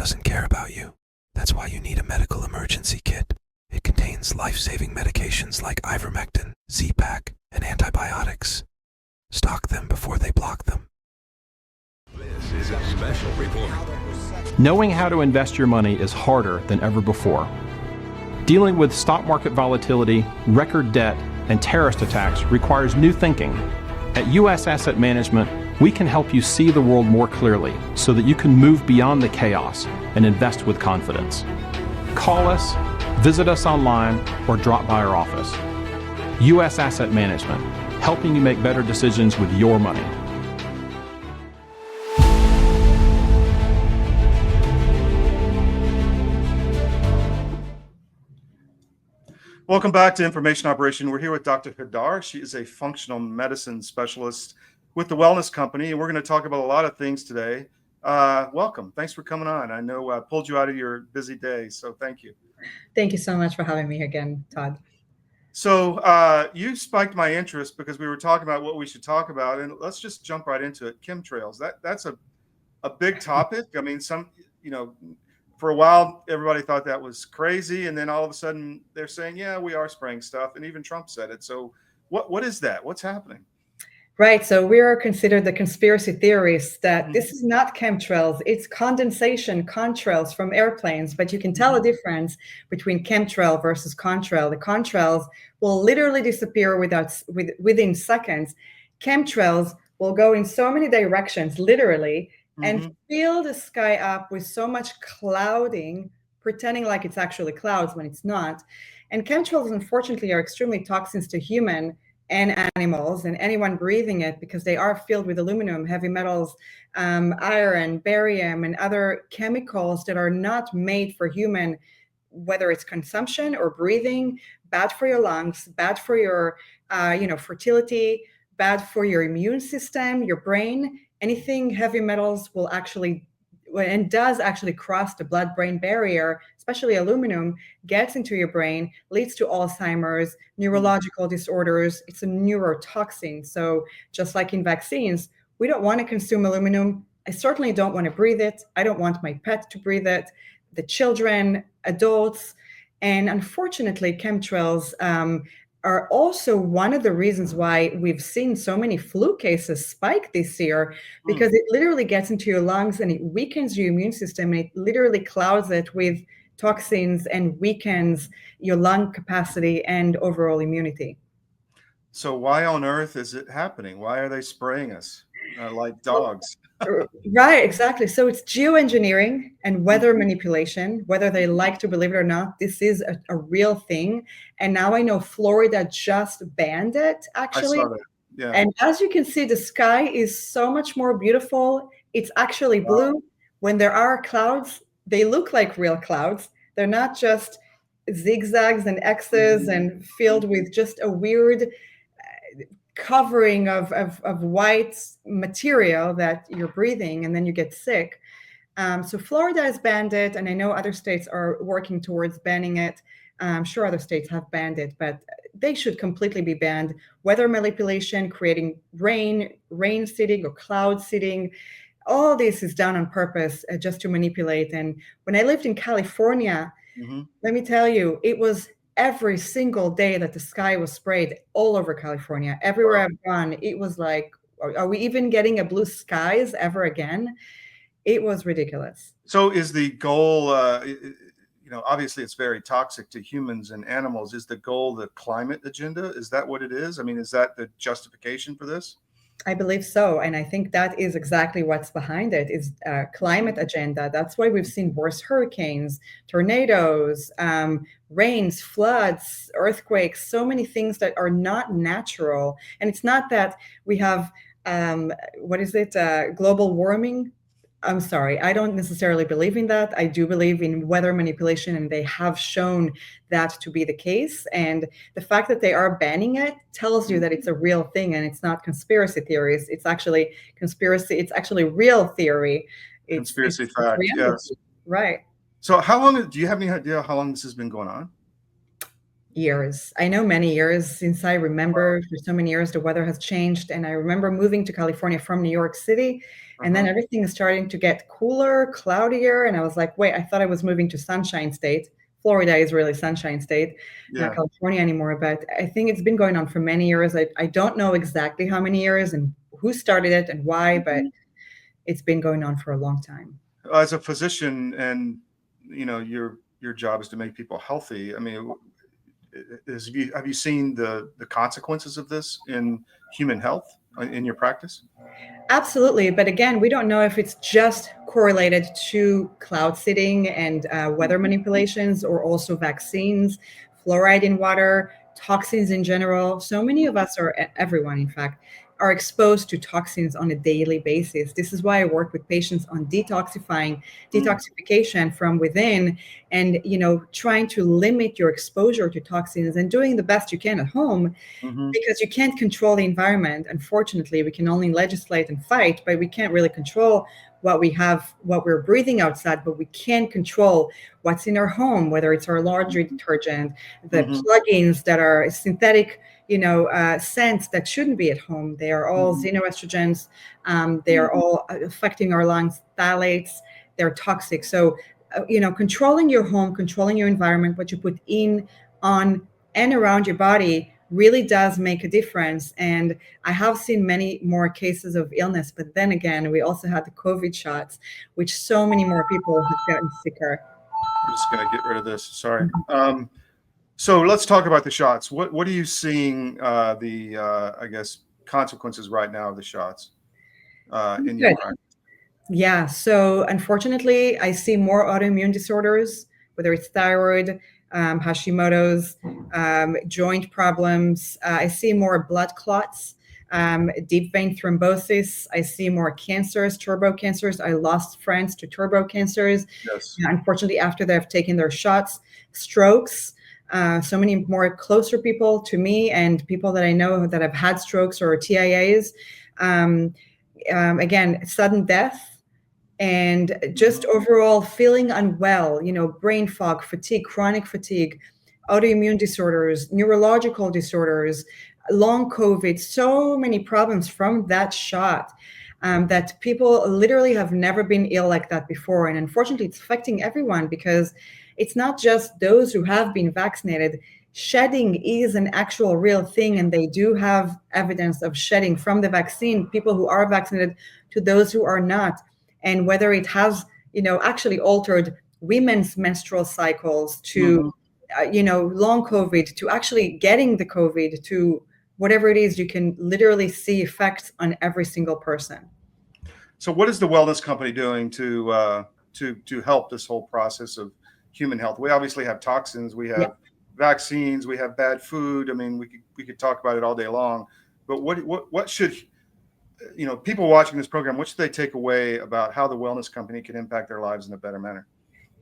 doesn't care about you. That's why you need a medical emergency kit. It contains life-saving medications like ivermectin, Z-Pak, and antibiotics. Stock them before they block them. This is a special report. Knowing how to invest your money is harder than ever before. Dealing with stock market volatility, record debt, and terrorist attacks requires new thinking. At U.S. Asset Management, we can help you see the world more clearly so that you can move beyond the chaos and invest with confidence. Call us, visit us online, or drop by our office. U.S. Asset Management, helping you make better decisions with your money. Welcome back to Information Operation. We're here with Dr. Hadar. She is a functional medicine specialist with the Wellness Company, and we're going to talk about a lot of things today. Welcome. Thanks for coming on. I know I pulled you out of your busy day, so thank you. Thank you so much for having me again, Todd. So you spiked my interest because we were talking about what we should talk about, and let's just jump right into it. Chemtrails. That's a big topic. I mean, for a while, everybody thought that was crazy. And then all of a sudden they're saying, yeah, we are spraying stuff. And even Trump said it. So what is that? What's happening? Right. So we are considered the conspiracy theorists that this is not chemtrails. It's condensation contrails from airplanes. But you can tell a difference between chemtrail versus contrail. The contrails will literally disappear within seconds. Chemtrails will go in so many directions, literally, and fill the sky up with so much clouding, pretending like it's actually clouds when it's not. And chemtrails, unfortunately, are extremely toxins to human and animals and anyone breathing it because they are filled with aluminum, heavy metals, iron, barium, and other chemicals that are not made for human, whether it's consumption or breathing, bad for your lungs, bad for your fertility, bad for your immune system, your brain. Anything heavy metals will actually, and does actually cross the blood-brain barrier, especially aluminum, gets into your brain, leads to Alzheimer's, neurological disorders. It's a neurotoxin. So just like in vaccines, we don't want to consume aluminum. I certainly don't want to breathe it. I don't want my pet to breathe it, the children, adults. And unfortunately, chemtrails are also one of the reasons why we've seen so many flu cases spike this year, because it literally gets into your lungs and it weakens your immune system. And it literally clouds it with toxins and weakens your lung capacity and overall immunity. So why on earth is it happening? Why are they spraying us like dogs? Right, exactly. So it's geoengineering and weather manipulation, whether they like to believe it or not. This is a real thing. And now I know Florida just banned it, actually. I saw that. Yeah. And as you can see, the sky is so much more beautiful. It's actually blue. Wow. When there are clouds, they look like real clouds. They're not just zigzags and X's and filled with just a weird covering of white material that you're breathing, and then you get sick. So Florida has banned it, and I know other states are working towards banning it. I'm sure other states have banned it, but they should completely be banned. Weather manipulation, creating rain seeding or cloud seeding, all this is done on purpose just to manipulate. And when I lived in California, let me tell you, it was every single day that the sky was sprayed all over California. Everywhere I've gone, it was like, are we even getting a blue skies ever again? It was ridiculous. So is the goal, obviously it's very toxic to humans and animals. Is the goal the climate agenda? Is that what it is? I mean, is that the justification for this? I believe so. And I think that is exactly what's behind it, is a climate agenda. That's why we've seen worse hurricanes, tornadoes, rains, floods, earthquakes, so many things that are not natural. And it's not that we have, global warming. I'm sorry, I don't necessarily believe in that. I do believe in weather manipulation, and they have shown that to be the case. And the fact that they are banning it tells you that it's a real thing, and it's not conspiracy theories. It's actually conspiracy. It's actually real theory. Conspiracy fact, yes. Right. So how long, do you have any idea how long this has been going on? Years. I know many years since I remember. For so many years, the weather has changed. And I remember moving to California from New York City. And then everything is starting to get cooler, cloudier. And I was like, wait, I thought I was moving to Sunshine State. Florida is really Sunshine State, not California anymore. But I think it's been going on for many years. I don't know exactly how many years and who started it and why, but it's been going on for a long time. As a physician, and your job is to make people healthy. I mean, have you seen the consequences of this in human health in your practice? Absolutely. But again, we don't know if it's just correlated to cloud seeding and weather manipulations, or also vaccines, fluoride in water, toxins in general. So many of us, or everyone, in fact, are exposed to toxins on a daily basis. This is why I work with patients on detoxification from within, and trying to limit your exposure to toxins and doing the best you can at home, because you can't control the environment. Unfortunately, we can only legislate and fight, but we can't really control what we're breathing outside, but we can control what's in our home, whether it's our laundry detergent, the plugins that are synthetic, scents that shouldn't be at home. They are all xenoestrogens. They are all affecting our lungs, phthalates. They're toxic. So, controlling your home, controlling your environment, what you put in, on, and around your body really does make a difference. And I have seen many more cases of illness, but then again, we also had the COVID shots, which so many more people have gotten sicker. I'm just going to get rid of this. Sorry. So let's talk about the shots. What are you seeing I guess, consequences right now of the shots in your practice? Yeah. So unfortunately, I see more autoimmune disorders, whether it's thyroid, Hashimoto's, joint problems. I see more blood clots, deep vein thrombosis. I see more cancers, turbo cancers. I lost friends to turbo cancers. Yes. Unfortunately, after they've taken their shots, strokes. So many more closer people to me and people that I know that have had strokes or TIAs. Again, sudden death. And just overall feeling unwell, brain fog, fatigue, chronic fatigue, autoimmune disorders, neurological disorders, long COVID, so many problems from that shot, that people literally have never been ill like that before. And unfortunately, it's affecting everyone, because it's not just those who have been vaccinated. Shedding is an actual real thing, and they do have evidence of shedding from the vaccine, people who are vaccinated to those who are not. And whether it has, actually altered women's menstrual cycles to, long COVID, to actually getting the COVID, to whatever it is, you can literally see effects on every single person. So what is the wellness company doing to help this whole process of human health? We obviously have toxins, we have vaccines, we have bad food. I mean, we could talk about it all day long, but what should people watching this program, what should they take away about how the wellness company can impact their lives in a better manner?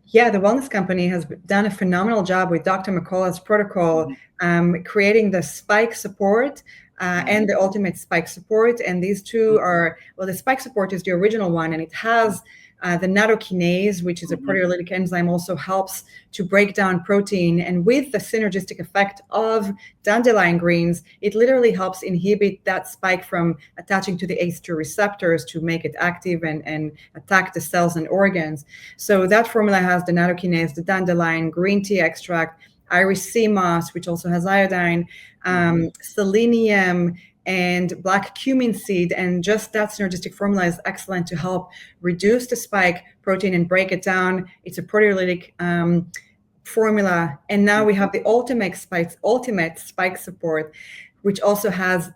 Yeah, the wellness company has done a phenomenal job with Dr. McCullough's protocol, creating the spike support and the ultimate spike support. And these two are, the spike support is the original one, and it has the nattokinase, which is a proteolytic enzyme, also helps to break down protein. And with the synergistic effect of dandelion greens, it literally helps inhibit that spike from attaching to the ACE2 receptors to make it active and attack the cells and organs. So that formula has the nattokinase, the dandelion, green tea extract, Irish sea moss, which also has iodine, selenium, and black cumin seed. And just that synergistic formula is excellent to help reduce the spike protein and break it down. It's a proteolytic formula. And now we have the ultimate spike support, which also has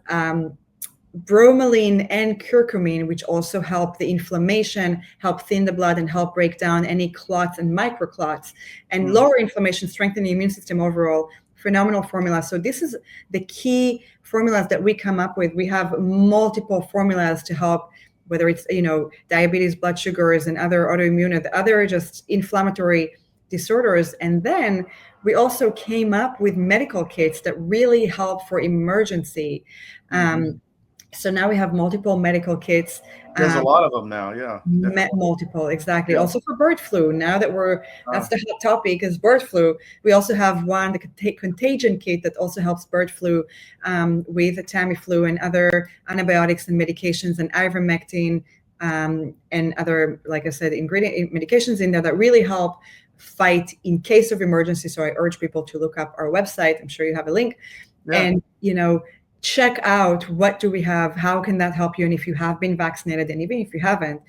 bromelain and curcumin, which also help the inflammation, help thin the blood, and help break down any clots and microclots, and lower inflammation, strengthen the immune system overall. Phenomenal formula. So this is the key formulas that we come up with. We have multiple formulas to help, whether it's, diabetes, blood sugars, and other autoimmune, other just inflammatory disorders. And then we also came up with medical kits that really help for emergency. So now we have multiple medical kits. There's a lot of them now. Yeah, definitely. Multiple, exactly. Yeah. Also for bird flu. Now that that's the hot topic is bird flu. We also have one, the contagion kit, that also helps bird flu with Tamiflu and other antibiotics and medications, and ivermectin and other, like I said, ingredient medications in there that really help fight in case of emergency. So I urge people to look up our website. I'm sure you have a link, and check out what do we have, how can that help you, and if you have been vaccinated, and even if you haven't,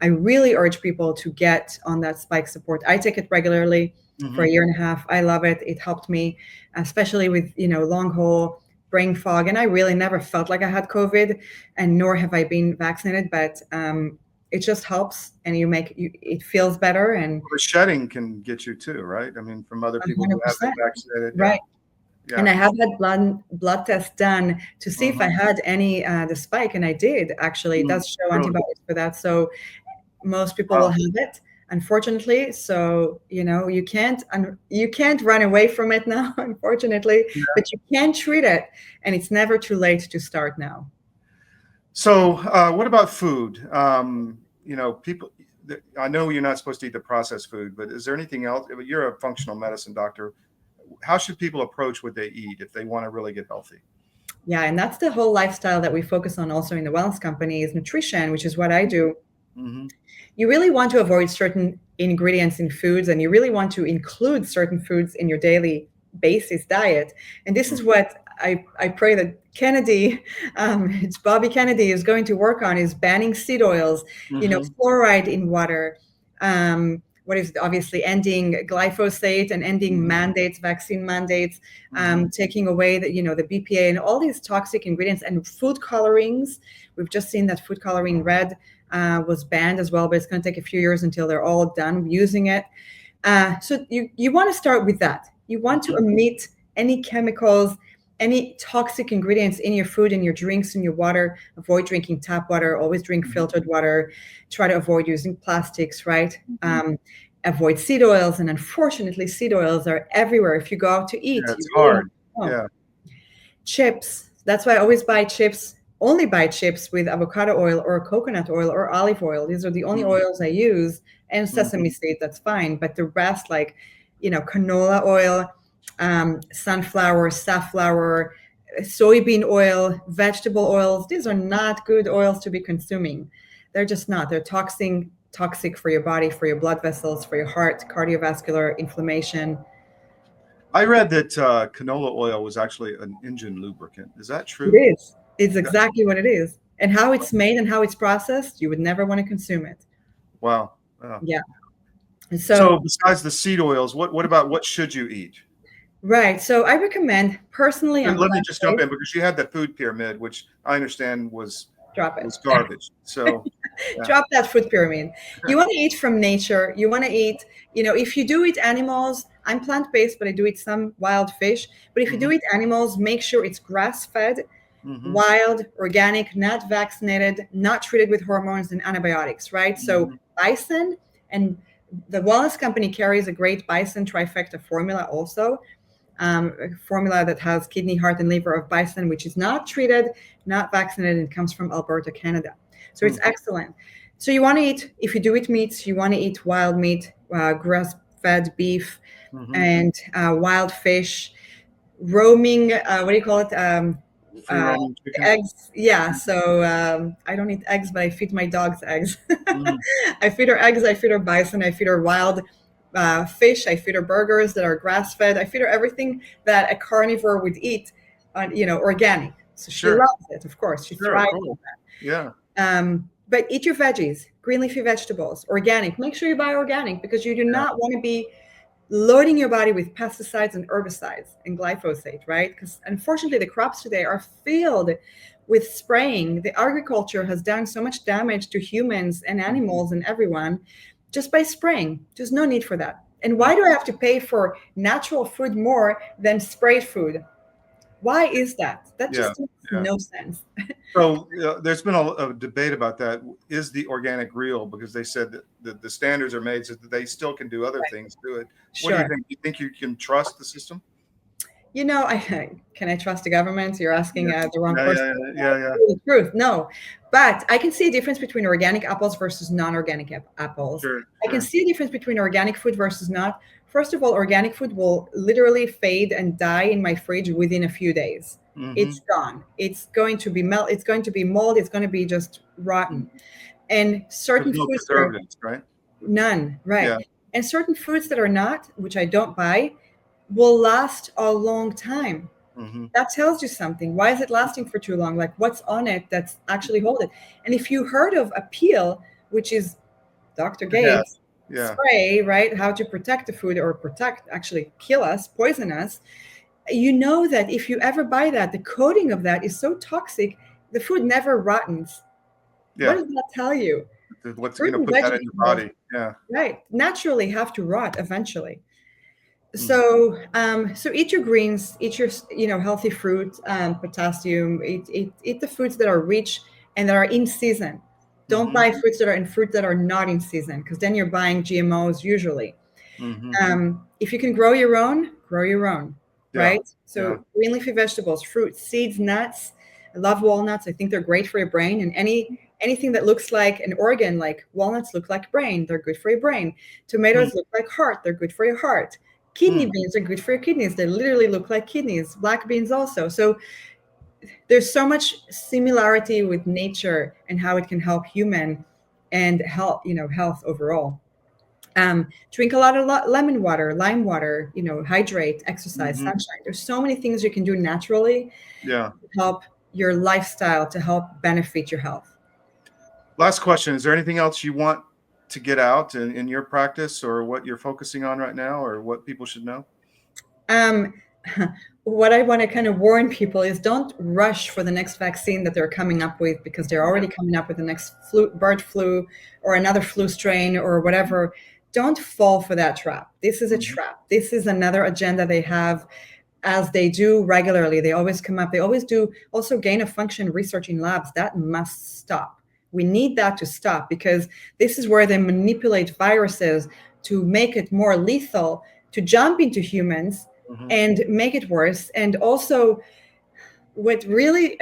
I really urge people to get on that spike support. I take it regularly for a year and a half. I love it. It helped me, especially with long haul brain fog, and I really never felt like I had COVID, and nor have I been vaccinated, but it just helps, and it feels better. And the shedding can get you too, right? I mean, from other people who have been vaccinated, right? Yeah. And I have had blood tests done to see if I had any the spike, and I did actually. It does show antibodies for that. So most people will have it, unfortunately. So you can't run away from it now, unfortunately, but you can treat it, and it's never too late to start now. So what about food? People. I know you're not supposed to eat the processed food, but is there anything else? You're a functional medicine doctor. How should people approach what they eat if they want to really get healthy? Yeah, and that's the whole lifestyle that we focus on also in the wellness company is nutrition, which is what I do. You really want to avoid certain ingredients in foods, and you really want to include certain foods in your daily basis diet. And this is what I pray that Kennedy, it's Bobby Kennedy, is going to work on, is banning seed oils, fluoride in water, what is obviously ending glyphosate and ending mandates, vaccine mandates, taking away the BPA and all these toxic ingredients, and food colorings. We've just seen that food coloring red was banned as well, but it's going to take a few years until they're all done using it. So you want to start with that. You want to omit any chemicals, any toxic ingredients in your food, in your drinks, in your water. Avoid drinking tap water. Always drink filtered water. Try to avoid using plastics, right? Avoid seed oils. And unfortunately, seed oils are everywhere. If you go out to eat, it's hard. Chips. That's why I always buy chips. Only buy chips with avocado oil or coconut oil or olive oil. These are the only oils I use. And sesame seed, that's fine. But the rest, like, canola oil, sunflower, safflower, soybean oil, vegetable oils, these are not good oils to be consuming. They're just not. They're toxic for your body, for your blood vessels, for your heart, cardiovascular inflammation. I read that canola oil was actually an engine lubricant. Is that true? It is. It's exactly what it is. And how it's made and how it's processed, you would never want to consume it. Wow. Yeah. So besides the seed oils, what should you eat? Right. So I recommend personally. Let me just jump in, because you had the food pyramid, which I understand was garbage. So drop that food pyramid. You want to eat from nature. You want to eat, if you do eat animals, I'm plant-based, but I do eat some wild fish. But if you do eat animals, make sure it's grass-fed, wild, organic, not vaccinated, not treated with hormones and antibiotics, right? So bison, and the wellness company carries a great bison trifecta formula also. A formula that has kidney, heart, and liver of bison, which is not treated, not vaccinated, and comes from Alberta, Canada. So it's excellent. So you want to eat, if you do eat meats, you want to eat wild meat, grass-fed beef, and wild fish, roaming, what do you call it? Eggs. Yeah. So I don't eat eggs, but I feed my dogs eggs. I feed her eggs. I feed her bison. I feed her wild fish. I feed her burgers that are grass-fed. I feed her everything that a carnivore would eat, organic. So she loves it, of course. She thrives on that. Yeah. But eat your veggies, green leafy vegetables, organic. Make sure you buy organic, because you do not want to be loading your body with pesticides and herbicides and glyphosate, right? Because unfortunately, the crops today are filled with spraying. The agriculture has done so much damage to humans and animals and everyone just by spraying. There's no need for that. And why do I have to pay for natural food more than sprayed food? Why is that? That just makes no sense. So there's been a debate about that. Is the organic real? Because they said that the standards are made so that they still can do other things to it. What do you think? Do you think you can trust the system? Can I trust the government? You're asking Yeah. the wrong Yeah, person. yeah. The truth, no. But I can see a difference between organic apples versus non-organic apples. Sure, I can sure. see a difference between organic food versus not. First of all, organic food will literally fade and die in my fridge within a few days. Mm-hmm. It's gone. It's going to be It's going to be mold. It's going to be just rotten. And There's certain no foods that are preservatives, right? none, right? Yeah. And certain foods that are not, which I don't buy, will last a long time. Mm-hmm. That tells you something. Why is it lasting for too long? Like, what's on it that's actually hold it? And if you heard of a peel, which is Dr. Yeah. Gates Yeah. spray, right? How to protect the food or actually kill us, poison us. You know that if you ever buy that, the coating of that is so toxic, the food never rottens. What Yeah. does that tell you? What's Fruit and put that in your vegetables, body? Yeah. right, naturally have to rot eventually. Mm. So eat your greens, eat your healthy fruit, potassium. Eat the foods that are rich and that are in season. Don't Mm-hmm. buy fruits that are in fruit that are not in season, because then you're buying GMOs usually. Mm-hmm. If you can grow your own, Yeah. right? So Yeah. green leafy vegetables, fruits, seeds, nuts. I love walnuts. I think they're great for your brain. And anything that looks like an organ, like walnuts look like brain, they're good for your brain. Tomatoes look like heart, they're good for your heart. Kidney beans are good for your kidneys. They literally look like kidneys. Black beans also. So there's so much similarity with nature and how it can help human and health overall. Drink a lot of lemon water, lime water, hydrate, exercise, Mm-hmm. sunshine. There's so many things you can do naturally Yeah. to help your lifestyle, to help benefit your health. Last question. Is there anything else you want to get out in your practice, or what you're focusing on right now, or what people should know? Um, what I want to kind of warn people is don't rush for the next vaccine that they're coming up with, because they're already coming up with the next bird flu or another flu strain or whatever. Don't fall for that trap. This is a trap. This is another agenda they have, as they do regularly. They always come up. They always do also gain of function research in labs. That must stop. We need that to stop, because this is where they manipulate viruses to make it more lethal, to jump into humans and make it worse. And also, what really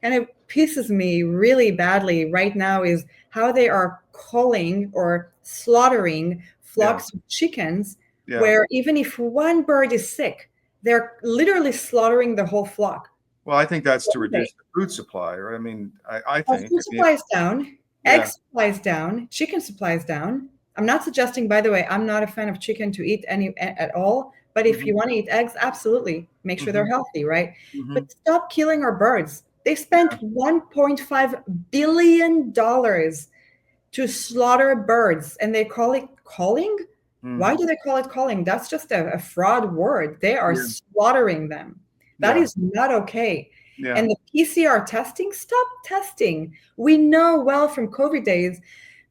kind of pisses me really badly right now is how they are culling or slaughtering flocks of chickens, Yeah. where even if one bird is sick, they're literally slaughtering the whole flock. Well, I think that's to reduce the food supply, right? I mean, I think. Food supply is down, egg supply is down, chicken supply is down. I'm not suggesting, by the way, I'm not a fan of chicken to eat any at all. But if you want to eat eggs, absolutely make sure they're healthy, right? But stop killing our birds. They spent $1.5 billion to slaughter birds, and they call it culling. Why do they call it culling? That's just a fraud word. They are slaughtering them. That is not okay. Yeah. And the PCR testing, stop testing. We know well from COVID days,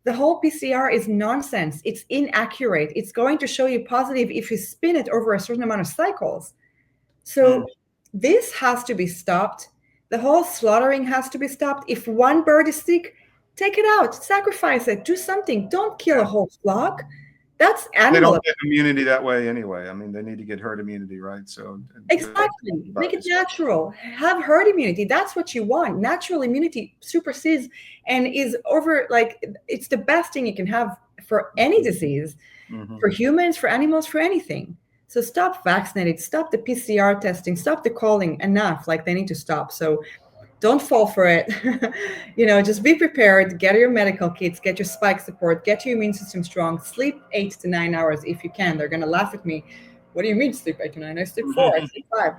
the whole PCR is nonsense. It's inaccurate. It's going to show you positive if you spin it over a certain amount of cycles. So this has to be stopped. The whole slaughtering has to be stopped. If one bird is sick, take it out, sacrifice it, do something. Don't kill a whole flock. That's animal. They don't get immunity that way anyway. I mean, they need to get herd immunity, right? So exactly, make it natural. Have herd immunity. That's what you want. Natural immunity supersedes and is over. Like, it's the best thing you can have for any disease, for humans, for animals, for anything. So stop vaccinating. Stop the PCR testing. Stop the calling. Enough. Like, they need to stop. So don't fall for it. Just be prepared. Get your medical kits, get your spike support, get your immune system strong. Sleep 8 to 9 hours if you can. They're going to laugh at me. What do you mean sleep 8 to 9? I sleep 4, I sleep 5.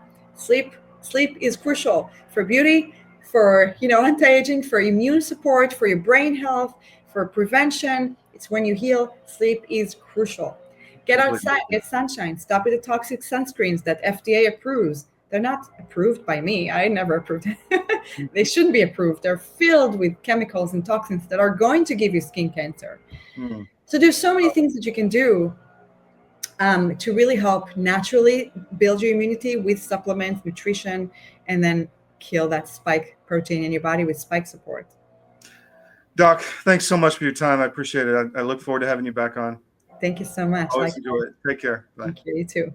Sleep is crucial for beauty, for, anti-aging, for immune support, for your brain health, for prevention. It's when you heal. Sleep is crucial. Get outside, get sunshine. Stop with the toxic sunscreens that FDA approves. They're not approved by me. I never approved it. They shouldn't be approved. They're filled with chemicals and toxins that are going to give you skin cancer. So there's so many things that you can do to really help naturally build your immunity with supplements, nutrition, and then kill that spike protein in your body with spike support. Doc, thanks so much for your time. I appreciate it. I look forward to having you back on. Thank you so much. Always enjoy it. Take care. Bye. Thank you. You too.